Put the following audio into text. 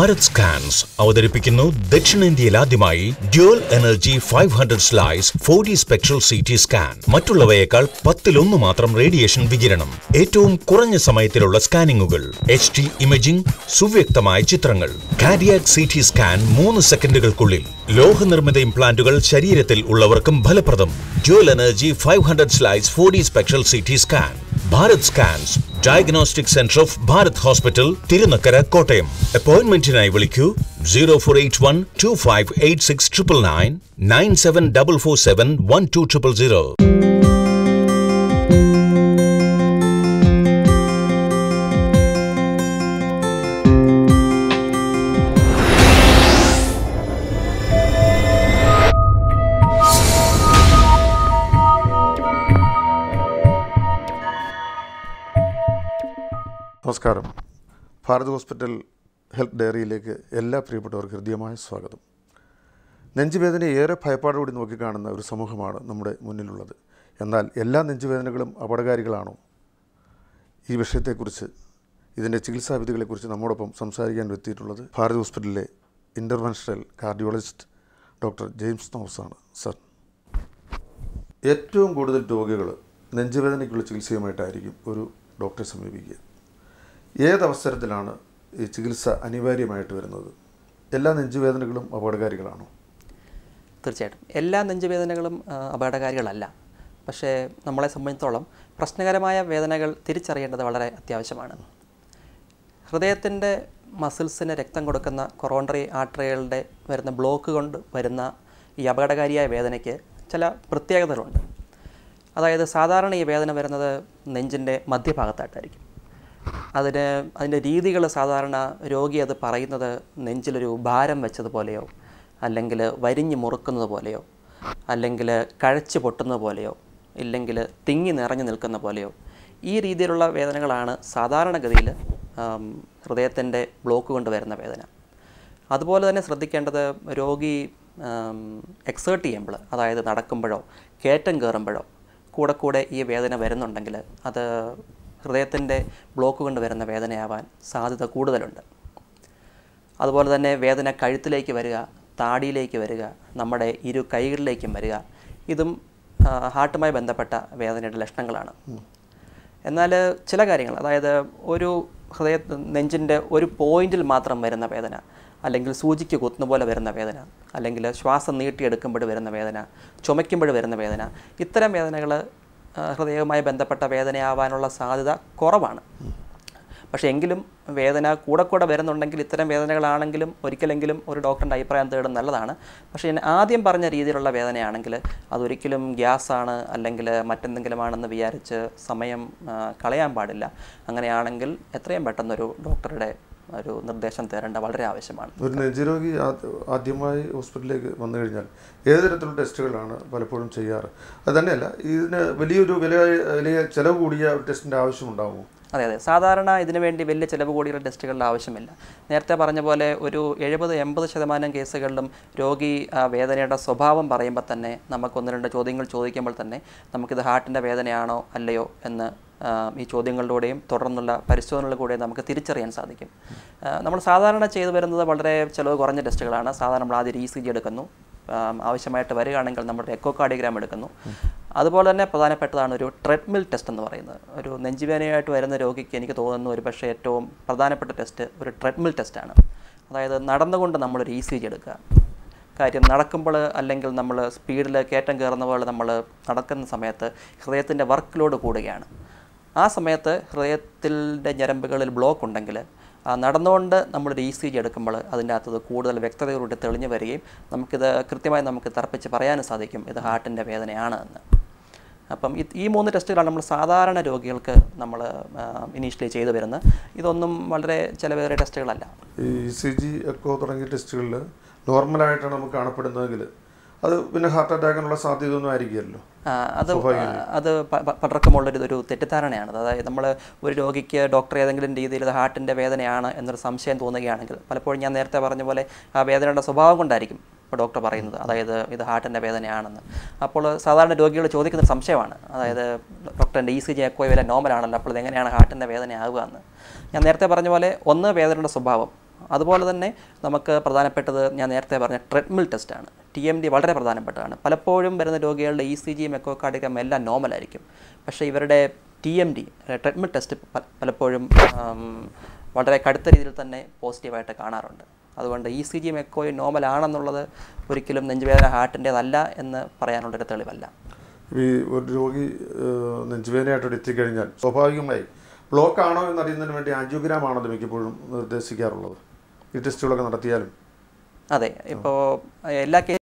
Bharat Scans അവതരിപ്പിക്കുന്നു ദക്ഷിണേന്ത്യയിൽ ആദ്യമായി dual energy 500 slice 4D spectral CT scan. മറ്റുള്ളവയേക്കാൾ 10-1 മാത്രം റേഡിയേഷൻ വികിരണം. ഏറ്റവും കുറഞ്ഞ സമയത്തിലുള്ള സ്കാനിങ്ങുകൾ, HD ഇമേജിംഗ്, സുവ്യക്തമായ ചിത്രങ്ങൾ. കാർഡിയാക് CT സ്കാൻ 3 സെക്കൻഡുകൾക്കുള്ളിൽ. ലോഹനിർമ്മിത ഇംപ്ലാന്റുകൾ ശരീരത്തിൽ ഉള്ളവർക്കും ഫലപ്രദം. Dual energy 500 slice 4D spectral CT scan. Bharat Scans, Diagnostic Center of Bharat Hospital, Tirunakara, Kottayam. Appointmentinai vilikku 0481 2586 999 97447 12000. നമസ്കാരം. ഭാരത് ഹോസ്പിറ്റൽ ഹെൽത്ത് ഡയറിയിലേക്ക് എല്ലാ പ്രിയപ്പെട്ടവർക്കും ഹൃദ്യമായ സ്വാഗതം. നെഞ്ചുവേദനയെ ഏറെ ഭയപ്പാടോടെ നോക്കിക്കാണുന്ന ഒരു സമൂഹമാണ് നമ്മുടെ മുന്നിലുള്ളത്. എന്നാൽ എല്ലാ നെഞ്ചുവേദനകളും അപകടകാരികളാണോ? ഈ വിഷയത്തെക്കുറിച്ച്, ഇതിൻ്റെ ചികിത്സാവിധികളെക്കുറിച്ച് നമ്മോടൊപ്പം സംസാരിക്കാൻ എത്തിയിട്ടുള്ളത് ഭാരത് ഹോസ്പിറ്റലിലെ ഇൻ്റർവെൻഷണൽ കാർഡിയോളജിസ്റ്റ് ഡോക്ടർ ജെയിംസ് തോമസാണ്. സർ, ഏറ്റവും കൂടുതൽ രോഗികൾ നെഞ്ചുവേദനയ്ക്കുള്ള ചികിത്സയുമായിട്ടായിരിക്കും ഒരു ഡോക്ടറെ സമീപിക്കുക. ഏതവസരത്തിലാണ് ഈ ചികിത്സ അനിവാര്യമായിട്ട് വരുന്നത്? എല്ലാ നെഞ്ചുവേദനകളും അപകടകാരികളാണോ? തീർച്ചയായിട്ടും എല്ലാ നെഞ്ചുവേദനകളും അപകടകാരികളല്ല. പക്ഷേ നമ്മളെ സംബന്ധിച്ചിടത്തോളം പ്രശ്നകരമായ വേദനകൾ തിരിച്ചറിയേണ്ടത് വളരെ അത്യാവശ്യമാണ്. ഹൃദയത്തിൻ്റെ മസിൽസിന് രക്തം കൊടുക്കുന്ന കൊറോണറി ആർട്ടറികളുടെ വരുന്ന ബ്ലോക്ക് കൊണ്ട് വരുന്ന ഈ അപകടകാരിയായ വേദനയ്ക്ക് ചില പ്രത്യേകതകളുണ്ട്. അതായത് സാധാരണ ഈ വേദന വരുന്നത് നെഞ്ചിൻ്റെ മധ്യഭാഗത്തായിട്ടായിരിക്കും. അതിൻ്റെ രീതികൾ സാധാരണ രോഗി അത് പറയുന്നത് നെഞ്ചിലൊരു ഭാരം വെച്ചതുപോലെയോ, അല്ലെങ്കിൽ വരിഞ്ഞ് മുറുക്കുന്നത് പോലെയോ, അല്ലെങ്കിൽ കഴച്ച് പൊട്ടുന്നത് പോലെയോ, ഇല്ലെങ്കിൽ തിങ്ങി നിറഞ്ഞു നിൽക്കുന്ന പോലെയോ, ഈ രീതിയിലുള്ള വേദനകളാണ് സാധാരണഗതിയിൽ ഹൃദയത്തിൻ്റെ ബ്ലോക്ക് കൊണ്ട് വരുന്ന വേദന. അതുപോലെ തന്നെ ശ്രദ്ധിക്കേണ്ടത്, രോഗി എക്സേർട്ട് ചെയ്യുമ്പോൾ, അതായത് നടക്കുമ്പോഴോ കയറ്റം കയറുമ്പോഴോ കൂടെ ഈ വേദന വരുന്നുണ്ടെങ്കിൽ അത് ഹൃദയത്തിൻ്റെ ബ്ലോക്ക് കൊണ്ട് വരുന്ന വേദനയാവാൻ സാധ്യത കൂടുതലുണ്ട്. അതുപോലെ തന്നെ വേദന കഴുത്തിലേക്ക് വരിക, താടിയിലേക്ക് വരിക, നമ്മുടെ ഇരു കൈകളിലേക്കും വരിക, ഇതും ഹാർട്ടുമായി ബന്ധപ്പെട്ട വേദനയുടെ ലക്ഷണങ്ങളാണ്. എന്നാൽ ചില കാര്യങ്ങൾ, അതായത് ഒരു നെഞ്ചിൻ്റെ ഒരു പോയിന്റിൽ മാത്രം വരുന്ന വേദന, അല്ലെങ്കിൽ സൂചിക്ക് കുത്തുന്ന പോലെ വരുന്ന വേദന, അല്ലെങ്കിൽ ശ്വാസം നീട്ടിയെടുക്കുമ്പോൾ വരുന്ന വേദന, ചുമയ്ക്കുമ്പോൾ വരുന്ന വേദന, ഇത്തരം വേദനകൾ ഹൃദയവുമായി ബന്ധപ്പെട്ട വേദനയാവാനുള്ള സാധ്യത കുറവാണ്. പക്ഷേ എങ്കിലും വേദന കൂടെ വരുന്നുണ്ടെങ്കിൽ, ഇത്തരം വേദനകളാണെങ്കിലും ഒരിക്കലെങ്കിലും ഒരു ഡോക്ടറിൻ്റെ അഭിപ്രായം തേടുന്നത് നല്ലതാണ്. പക്ഷേ ആദ്യം പറഞ്ഞ രീതിയിലുള്ള വേദനയാണെങ്കിൽ അതൊരിക്കലും ഗ്യാസാണ് അല്ലെങ്കിൽ മറ്റെന്തെങ്കിലും ആണെന്ന് വിചാരിച്ച് സമയം കളയാൻ പാടില്ല. അങ്ങനെയാണെങ്കിൽ എത്രയും പെട്ടെന്നൊരു ഡോക്ടറുടെ ഒരു നിർദ്ദേശം തേടേണ്ട വളരെ ആവശ്യമാണ്. ഒരു നെഞ്ചുരോഗി ആദ്യമായി ഹോസ്പിറ്റലിലേക്ക് വന്നു കഴിഞ്ഞാൽ ഏത് തരത്തിലുള്ള ടെസ്റ്റുകളാണ് പലപ്പോഴും ചെയ്യാറ്? അത് തന്നെയല്ല, ഇതിന് വലിയ ചിലവ് കൂടിയ ഒരു ടെസ്റ്റിൻ്റെ ആവശ്യമുണ്ടാകുമോ? അതെ, സാധാരണ ഇതിനു വേണ്ടി വലിയ ചിലവ് കൂടിയുള്ള ടെസ്റ്റുകളുടെ ആവശ്യമില്ല. നേരത്തെ പറഞ്ഞ പോലെ ഒരു 70-80% കേസുകളിലും രോഗി വേദനയുടെ സ്വഭാവം പറയുമ്പോൾ തന്നെ, നമുക്ക് 1-2 ചോദ്യങ്ങൾ ചോദിക്കുമ്പോൾ തന്നെ നമുക്കിത് ഹാർട്ടിൻ്റെ വേദനയാണോ അല്ലയോ എന്ന് ഈ ചോദ്യങ്ങളിലൂടെയും തുടർന്നുള്ള പരിശോധനകളിലൂടെയും നമുക്ക് തിരിച്ചറിയാൻ സാധിക്കും. നമ്മൾ സാധാരണ ചെയ്തു വരുന്നത് വളരെ ചിലവ് കുറഞ്ഞ ടെസ്റ്റുകളാണ്. സാധാരണ നമ്മൾ ആദ്യം ECG എടുക്കുന്നു, ആവശ്യമായിട്ട് വരികയാണെങ്കിൽ നമ്മൾ എക്കോകാർഡിയോഗ്രാം എടുക്കുന്നു. അതുപോലെ തന്നെ പ്രധാനപ്പെട്ടതാണ് ഒരു ട്രെഡ്മിൽ ടെസ്റ്റ് എന്ന് പറയുന്നത്. ഒരു നെഞ്ചുവേദനയായിട്ട് വരുന്ന രോഗിക്ക് എനിക്ക് തോന്നുന്നു ഒരു പക്ഷേ ഏറ്റവും പ്രധാനപ്പെട്ട ടെസ്റ്റ് ഒരു ട്രെഡ്മിൽ ടെസ്റ്റാണ്. അതായത് നടന്നുകൊണ്ട് നമ്മളൊരു ECG എടുക്കുക. കാര്യം, നടക്കുമ്പോൾ അല്ലെങ്കിൽ നമ്മൾ സ്പീഡിൽ കയറ്റം കയറുന്ന പോലെ നമ്മൾ നടക്കുന്ന സമയത്ത് ഹൃദയത്തിൻ്റെ വർക്ക് ലോഡ് കൂടുകയാണ്. ആ സമയത്ത് ഹൃദയത്തിൻ്റെ ഞരമ്പുകളിൽ ബ്ലോക്ക് ഉണ്ടെങ്കിൽ നടന്നുകൊണ്ട് നമ്മളൊരു ECG എടുക്കുമ്പോൾ അതിൻ്റെ അകത്ത് കൂടുതൽ വ്യക്തതയോടെ തെളിഞ്ഞു വരികയും നമുക്കിത് കൃത്യമായി നമുക്ക് തർപ്പിച്ച് പറയാനും സാധിക്കും ഇത് ഹാർട്ടിൻ്റെ വേദനയാണ് എന്ന്. അപ്പം ഈ 3 ടെസ്റ്റുകളാണ് നമ്മൾ സാധാരണ രോഗികൾക്ക് നമ്മൾ ഇനീഷ്യലി ചെയ്തു വരുന്നത്. ഇതൊന്നും വളരെ ചിലവേറിയ ടെസ്റ്റുകളല്ല. ഈ ECG, എക്കോ തുടങ്ങിയ ടെസ്റ്റുകളിൽ നോർമലായിട്ടാണ് നമുക്ക് കാണപ്പെടുന്നതെങ്കിൽ അത് പിന്നെ ഹാർട്ട് അറ്റാക്കിനുള്ള സാധ്യതയൊന്നും ആയിരിക്കുമല്ലോ. അത് പലർക്കുമുള്ളൊരു തെറ്റിദ്ധാരണയാണ്. അതായത് നമ്മൾ ഒരു രോഗിക്ക് ഡോക്ടർ ഏതെങ്കിലും രീതിയിൽ ഇത് ഹാർട്ടിൻ്റെ വേദനയാണ് എന്നൊരു സംശയം തോന്നുകയാണെങ്കിൽ, പലപ്പോഴും ഞാൻ നേരത്തെ പറഞ്ഞ പോലെ ആ വേദനയുടെ സ്വഭാവം കൊണ്ടായിരിക്കും ഇപ്പോൾ ഡോക്ടർ പറയുന്നത്, അതായത് ഇത് ഹാർട്ടിൻ്റെ വേദനയാണെന്ന്. അപ്പോൾ സാധാരണ രോഗികൾ ചോദിക്കുന്ന സംശയമാണ്, അതായത് ഡോക്ടറിൻ്റെ ECG എക്കോ ഇവരെ നോർമലാണല്ലോ, അപ്പോൾ ഇതെങ്ങനെയാണ് ഹാർട്ടിൻ്റെ വേദന ആവുക എന്ന്. ഞാൻ നേരത്തെ പറഞ്ഞ പോലെ, ഒന്ന് വേദനയുടെ സ്വഭാവം, അതുപോലെ തന്നെ നമുക്ക് പ്രധാനപ്പെട്ടത് ഞാൻ നേരത്തെ പറഞ്ഞ ട്രെഡ്മിൽ ടെസ്റ്റാണ്. TMD വളരെ പ്രധാനപ്പെട്ടതാണ്. പലപ്പോഴും വരുന്ന രോഗികളുടെ ECGയും എക്കോകാർഡിയോഗ്രാം എല്ലാം നോർമലായിരിക്കും. പക്ഷേ ഇവരുടെ TMD ട്രെഡ്മിൽ ടെസ്റ്റ് പലപ്പോഴും വളരെ കടുത്ത രീതിയിൽ തന്നെ പോസിറ്റീവായിട്ട് കാണാറുണ്ട്. അതുകൊണ്ട് ECGയും എക്കോയും നോർമലാണെന്നുള്ളത് ഒരിക്കലും നെഞ്ചുവേദന ഹാർട്ടിൻ്റേതല്ല എന്ന് പറയാനുള്ളൊരു തെളിവല്ല. ഈ ഒരു രോഗി നെഞ്ചുവേദനയായിട്ട് എത്തിക്കഴിഞ്ഞാൽ സ്വാഭാവികമായി ബ്ലോക്ക് ആണോ എന്നറിയുന്നതിന് വേണ്ടി ആൻജിയോഗ്രാം ആണല്ലോ മിക്കപ്പോഴും നിർദ്ദേശിക്കാറുള്ളത്. ഈ ടെസ്റ്റുകളൊക്കെ നടത്തിയാലും അതെ, ഇപ്പോൾ എല്ലാ